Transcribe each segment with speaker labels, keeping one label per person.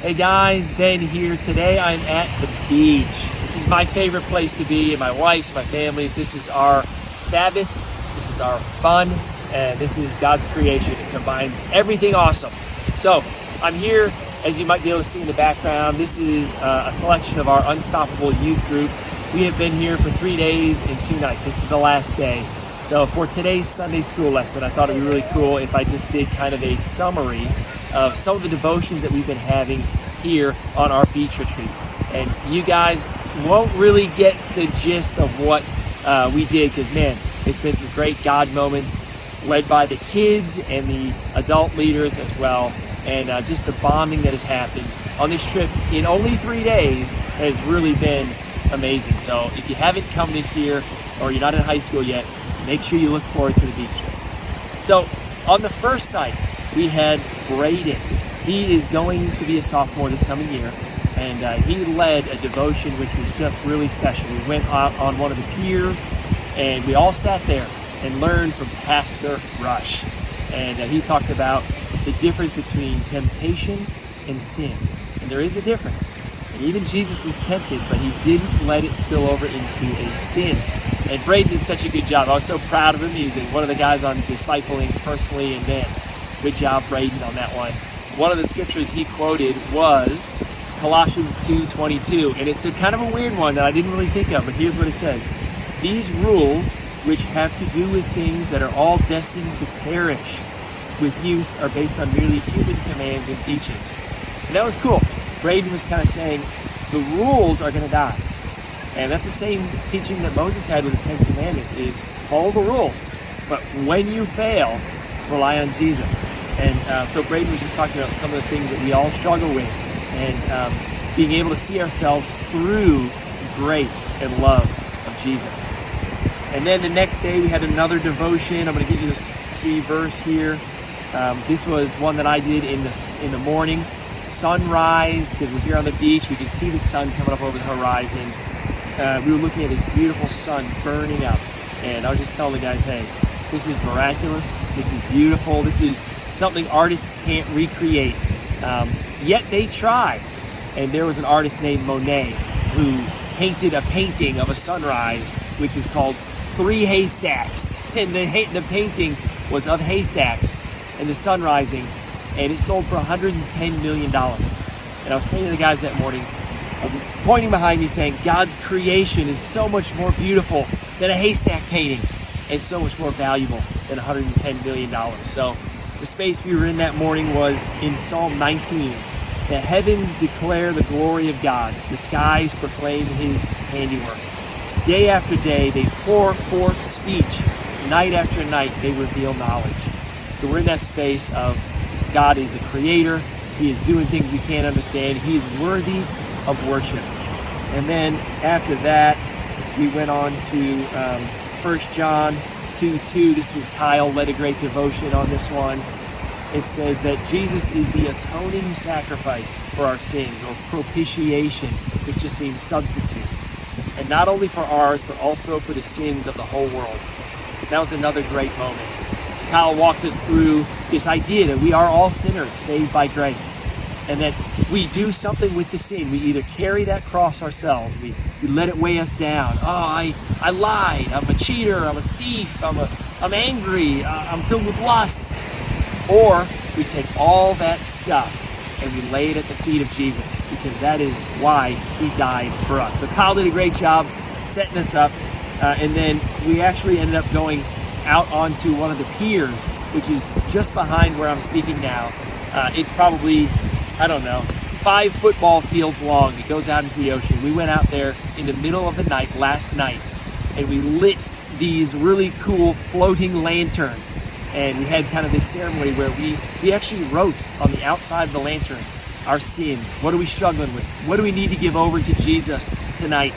Speaker 1: Hey guys, Ben here. Today I'm at the beach. This is my favorite place to be, and my wife's, my family's. This is our Sabbath, this is our fun, and this is God's creation. It combines everything awesome. So I'm here, as you might be able to see in the background. This is a selection of our Unstoppable youth group. We have been here for 3 days and 2 nights. This is the last day. So for today's Sunday school lesson, I thought it'd be really cool if I just did kind of a summary of some of the devotions that we've been having here on our beach retreat. And you guys won't really get the gist of what we did, because man, it's been some great God moments led by the kids and the adult leaders as well. And just the bonding that has happened on this trip in only 3 days has really been amazing. So if you haven't come this year, or you're not in high school yet, make sure you look forward to the beach trip. So on the first night, we had Braden. He is going to be a sophomore this coming year, and he led a devotion which was just really special. We went out on one of the piers, and we all sat there and learned from Pastor Rush. And he talked about the difference between temptation and sin. And there is a difference. And even Jesus was tempted, but he didn't let it spill over into a sin. And Braden did such a good job. I was so proud of him. He's one of the guys I'm discipling personally, and man, good job, Braden, on that one. One of the scriptures he quoted was Colossians 2:22, and it's a kind of a weird one that I didn't really think of, but here's what it says. These rules, which have to do with things that are all destined to perish with use, are based on merely human commands and teachings. And that was cool. Braden was kind of saying the rules are going to die. And that's the same teaching that Moses had with the 10 Commandments, is follow the rules. But when you fail, rely on Jesus. And so Braden was just talking about some of the things that we all struggle with, and being able to see ourselves through grace and love of Jesus. And then the next day we had another devotion. I'm going to give you this key verse here. This was one that I did in the morning. Sunrise, because we're here on the beach. We can see the sun coming up over the horizon. We were looking at this beautiful sun burning up, and I was just telling the guys, hey, this is miraculous, this is beautiful, this is something artists can't recreate, yet they try. And there was an artist named Monet who painted a painting of a sunrise which was called Three Haystacks, and the painting was of haystacks and the sun rising, and it sold for $110 million. And I was saying to the guys that morning, pointing behind me saying, God's creation is so much more beautiful than a haystack painting, and so much more valuable than $110 million. So the space we were in that morning was in Psalm 19. The heavens declare the glory of God. The skies proclaim his handiwork. Day after day, they pour forth speech. Night after night, they reveal knowledge. So we're in that space of God is a creator. He is doing things we can't understand. He is worthy of worship. And then after that, we went on to 1 John 2:2. This was Kyle, led a great devotion on this one. It says that Jesus is the atoning sacrifice for our sins, or propitiation, which just means substitute. And not only for ours, but also for the sins of the whole world. That was another great moment. Kyle walked us through this idea that we are all sinners saved by grace, and that we do something with the sin. We either carry that cross ourselves, we let it weigh us down. Oh, I lied, I'm a cheater, I'm a thief, I'm angry, I'm filled with lust. Or we take all that stuff and we lay it at the feet of Jesus, because that is why he died for us. So Kyle did a great job setting us up, and then we actually ended up going out onto one of the piers, which is just behind where I'm speaking now. It's probably, 5 football fields long. It goes out into the ocean. We went out there in the middle of the night last night, and we lit these really cool floating lanterns. And we had kind of this ceremony where we actually wrote on the outside of the lanterns our sins. What are we struggling with? What do we need to give over to Jesus tonight?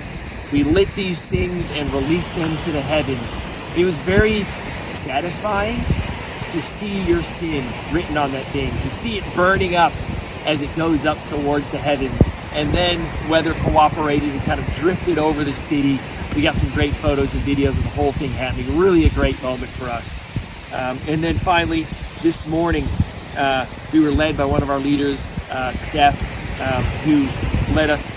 Speaker 1: We lit these things and released them to the heavens. It was very satisfying to see your sin written on that thing, to see it burning up as it goes up towards the heavens. And then weather cooperated and kind of drifted over the city. We got some great photos and videos of the whole thing happening. Really a great moment for us. And then finally, this morning, we were led by one of our leaders, Steph, who led us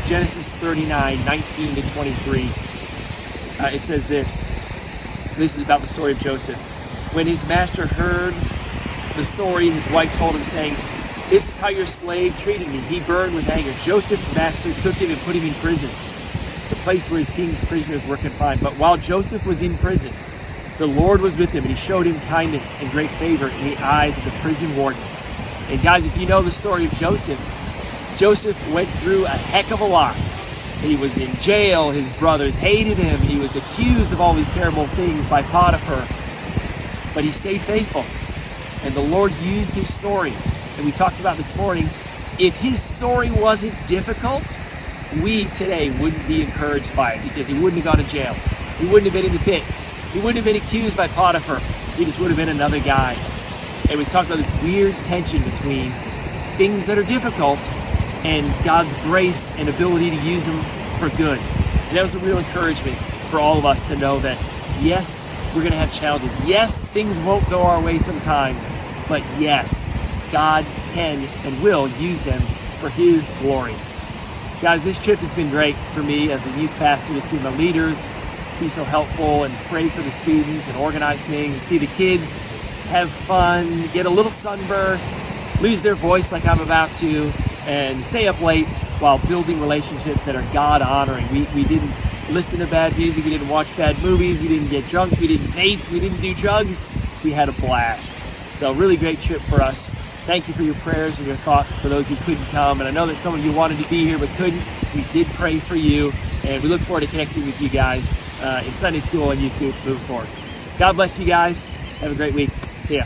Speaker 1: Genesis 39, 19 to 23. It says this. This is about the story of Joseph. When his master heard the story, his wife told him, saying, "This is how your slave treated me." He burned with anger. Joseph's master took him and put him in prison, the place where his king's prisoners were confined. But while Joseph was in prison, the Lord was with him, and he showed him kindness and great favor in the eyes of the prison warden. And guys, if you know the story of Joseph, Joseph went through a heck of a lot. He was in jail, his brothers hated him, he was accused of all these terrible things by Potiphar, but he stayed faithful. And the Lord used his story. And we talked about this morning, if his story wasn't difficult, we today wouldn't be encouraged by it, because he wouldn't have gone to jail. He wouldn't have been in the pit. He wouldn't have been accused by Potiphar. He just would have been another guy. And we talked about this weird tension between things that are difficult and God's grace and ability to use them for good. And that was a real encouragement for all of us to know that, yes, we're going to have challenges. Yes, things won't go our way sometimes, but yes, God can and will use them for his glory. Guys, this trip has been great for me as a youth pastor to see my leaders be so helpful and pray for the students and organize things, and see the kids have fun, get a little sunburnt, lose their voice like I'm about to, and stay up late while building relationships that are God-honoring. We didn't listen to bad music, we didn't watch bad movies, we didn't get drunk, we didn't vape, we didn't do drugs. We had a blast. So really great trip for us. Thank you for your prayers and your thoughts for those who couldn't come. And I know that some of you wanted to be here but couldn't. We did pray for you, and we look forward to connecting with you guys in Sunday school and youth group moving forward. God bless you guys. Have a great week. See ya.